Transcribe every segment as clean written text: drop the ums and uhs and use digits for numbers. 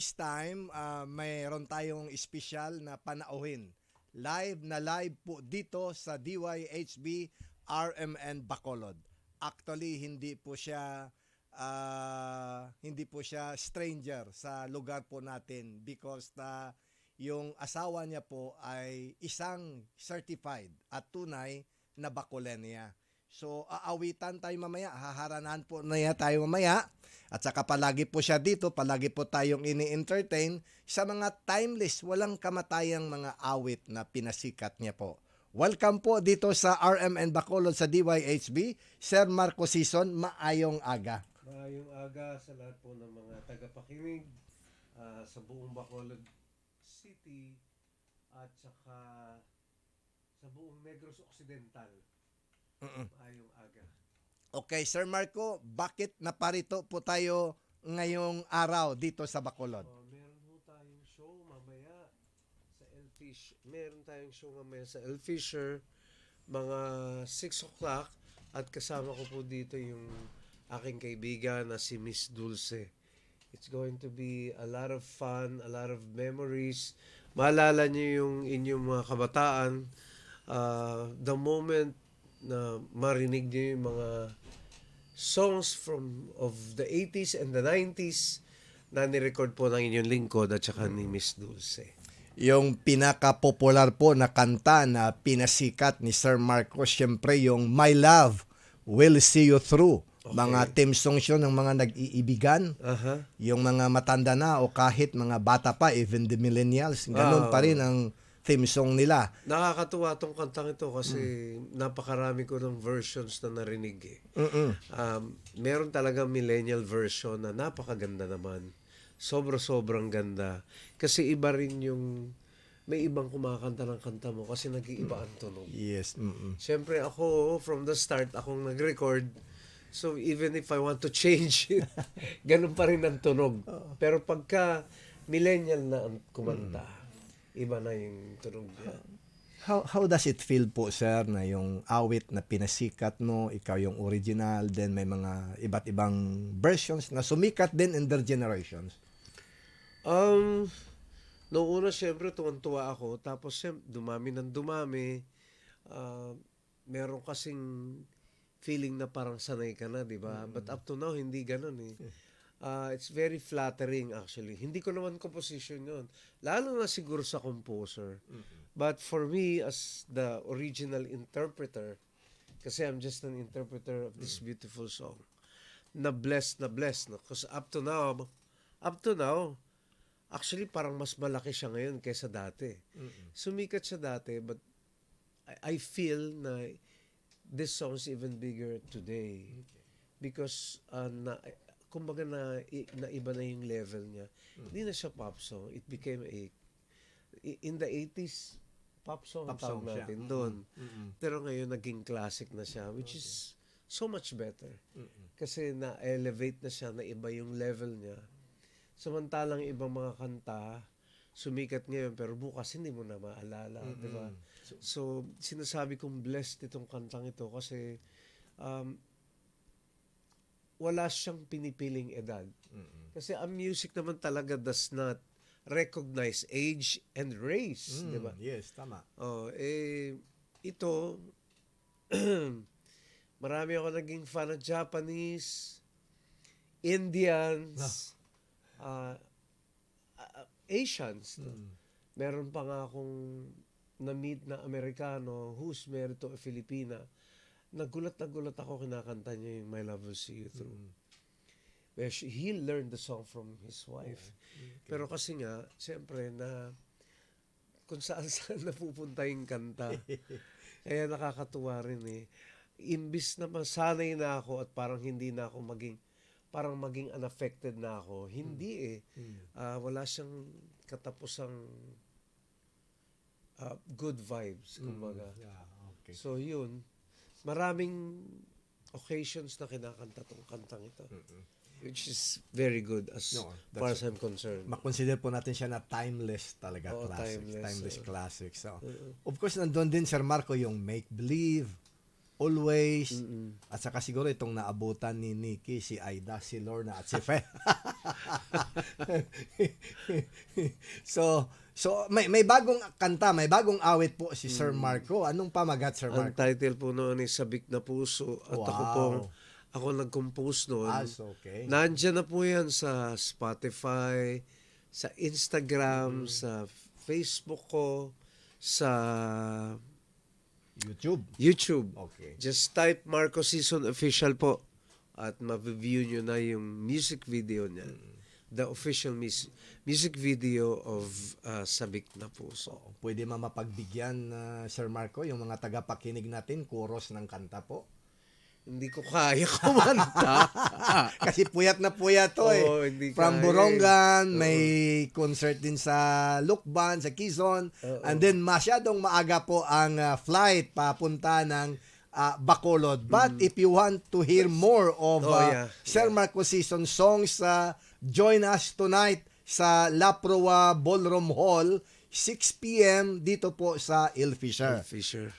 This time, mayroon tayong espesyal na panauhin. Live na live po dito sa DYHB RMN Bacolod. Actually, hindi po siya stranger sa lugar po natin because yung asawa niya po ay isang certified at tunay na Bacolenia. So, aawitan tayo mamaya, haharanan po na tayo mamaya. At saka palagi po siya dito, palagi po tayong ini-entertain sa mga timeless, walang kamatayang mga awit na pinasikat niya po. Welcome po dito sa RMN Bacolod sa DYHB. Sir Marco Sison, maayong aga. Maayong aga sa lahat po ng mga tagapakinig sa buong Bacolod City at saka sa buong Negros Occidental. Maayong aga. Okay, Sir Marco, bakit naparito po tayo ngayong araw dito sa Bacolod? Meron po tayong show mamaya sa El Fish. Meron tayong show mamaya sa El Fisher mga 6 o'clock at kasama ko po dito yung aking kaibigan na si Miss Dulce. It's going to be a lot of fun, a lot of memories. Maalala niyo yung inyong mga kabataan. The moment na marinig niyo yung mga songs of the 80s and the 90s na nirecord po ng inyong lingkod at saka ni Miss Dulce. Yung pinaka-popular po na kanta na pinasikat ni Sir Marco, syempre yung My Love Will See You Through. Okay. Mga theme songs yun ng mga nag-iibigan. Aha. Yung mga matanda na o kahit mga bata pa, even the millennials, ganun pa rin ang theme song nila. Nakakatuwa tong kantang ito kasi napakarami ko ng versions na narinig eh. Meron talaga millennial version na napakaganda naman. Sobrang ganda. Kasi iba rin yung may ibang kumakanta ng kanta mo kasi nag-iiba ang tunog. Yes. Siyempre ako, from the start, akong nag-record. So even if I want to change it, ganun pa rin ang tunog. Pero pagka millennial na ang kumanta, iba na yung tunog niya. How does it feel po, sir, na yung awit na pinasikat mo, ikaw yung original, then may mga iba't ibang versions na sumikat din in their generations? Noong una, siyempre, tuwan-tuwa ako. Tapos, dumami ng dumami. Meron kasing feeling na parang sanay ka na, di ba? But up to now, hindi ganun eh. It's very flattering actually. Hindi ko naman composition yun. Lalo na siguro sa composer. But for me, as the original interpreter, kasi I'm just an interpreter of this beautiful song, na-blessed. No? Because up to now, actually parang mas malaki siya ngayon kaysa dati. Sumikat siya dati, but I feel na this song is even bigger today. Because kumbaga na iba na yung level niya. Hindi na siya pop song. It became in the 80s, pop song ang tawag natin doon. Pero ngayon, naging classic na siya, which is so much better. Kasi na-elevate na siya, na iba yung level niya. Samantalang ibang mga kanta, sumikat ngayon, pero bukas hindi mo na maalala. Diba? So, sinasabi kong blessed itong kantang ito kasi wala siyang pinipiling edad. Kasi ang music naman talaga does not recognize age and race, di ba? Yes, tama. Ito, marami ako naging fan ng Japanese, Indians, Asians. Meron pa nga akong na-meet na Amerikano who's married to a Filipina. Nagulat ako kinakanta niya yung My Love Will See You Through. Where he learned the song from his wife. Pero kasi nga, siyempre na kung saan napupunta yung kanta. Kaya nakakatuwa rin eh. Imbis na masanay na ako at parang hindi na ako maging unaffected na ako. Hindi eh. Wala siyang katapusang good vibes, kumbaga. Okay. So yun, maraming occasions na kinakanta tong kantang ito. Which is very good as far as I'm concerned. Makonsider po natin siya na timeless talaga. Oo, Timeless timeless, classic. So, of course, nandun din, Sir Marco, yung Make Believe. always. At saka siguro itong naabutan ni Nikki, si Aida, si Lorna, at si Fe. So may bagong kanta, may bagong awit po si Sir Marco. Anong pamagat, Sir Ang Marco? title po noon ay Sabik na Puso. At ako nag-compose noon. So okay. Nandiyan na po yan sa Spotify, sa Instagram, sa Facebook ko, sa YouTube. Okay. Just type Marco Season Official po at ma-view nyo na yung music video niya. The official music video of Sabik na Puso. Pwede mapagbigyan, Sir Marco, yung mga tagapakinig natin, chorus ng kanta po. Hindi ko kaya kumanta. Kasi puyat na puyat to Oo, hindi From kaya. Borongan, may concert din sa Lukban, sa Quezon. And then masyadong maaga po ang flight papunta ng Bacolod. But if you want to hear more of Sir Marco Season songs, join us tonight sa La Proa Ballroom Hall, 6 p.m. dito po sa Il Fisher.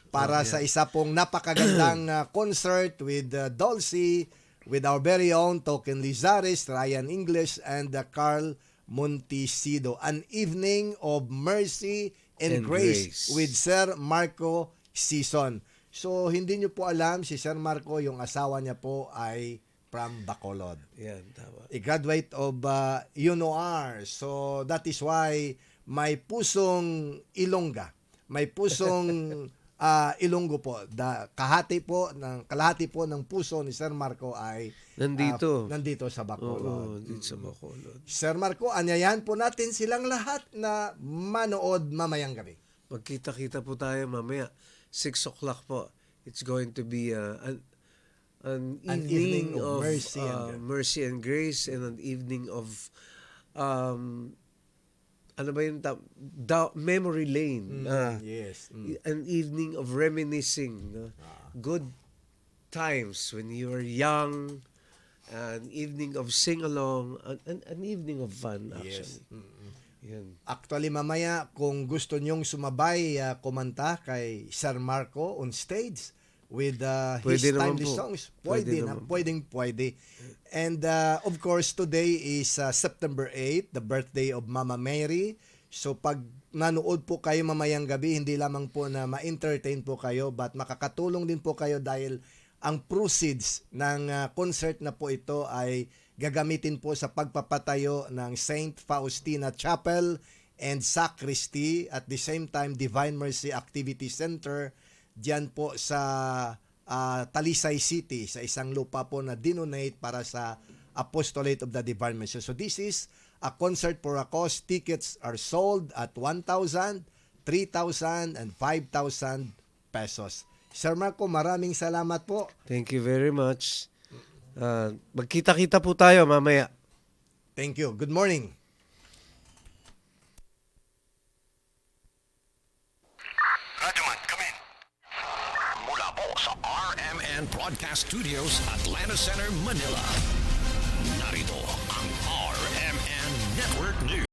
Para sa isa pong napakagandang concert with Dulcie, with our very own Token Lizares, Ryan English, and Carl Montesido. An evening of mercy and grace with Sir Marco Season. So, hindi nyo po alam, si Sir Marco, yung asawa niya po ay from Bacolod. Yan, tama. A graduate of UNOR. So, that is why may pusong Ilongga. May pusong Ilonggo po. Kalahati po ng puso ni Sir Marco ay nandito sa Bacolod. Dito sa Bacolod. Sir Marco, anyayahan po natin silang lahat na manood mamayang gabi. Magkita-kita po tayo mamaya. 6 o'clock po. It's going to be an evening of mercy and grace, and an evening of ano ba yung memory lane. Yes. An evening of reminiscing. Good times when you were young. An evening of sing-along. An evening of fun, actually. Yan. Actually, mamaya, kung gusto nyong sumabay, kumanta kay Sir Marco on stage with his timely songs, pwede. And of course, today is September 8, the birthday of Mama Mary. So pag nanood po kayo mamayang gabi, hindi lamang po na ma-entertain po kayo, but makakatulong din po kayo dahil ang proceeds ng concert na po ito ay gagamitin po sa pagpapatayo ng Saint Faustina Chapel and Sacristy, at the same time Divine Mercy Activity Center diyan po sa Talisay City, sa isang lupa po na dinonate para sa Apostolate of the Divine Mercy. So this is a concert for a cause. Tickets are sold at 1,000, 3,000, and 5,000 pesos. Sir Marco, maraming salamat po. Thank you very much. Magkita-kita po tayo mamaya. Thank you. Good morning. Radyoman, come in. Mula po sa RMN Broadcast Studios, Atlanta Center, Manila. Narito ang RMN Network News.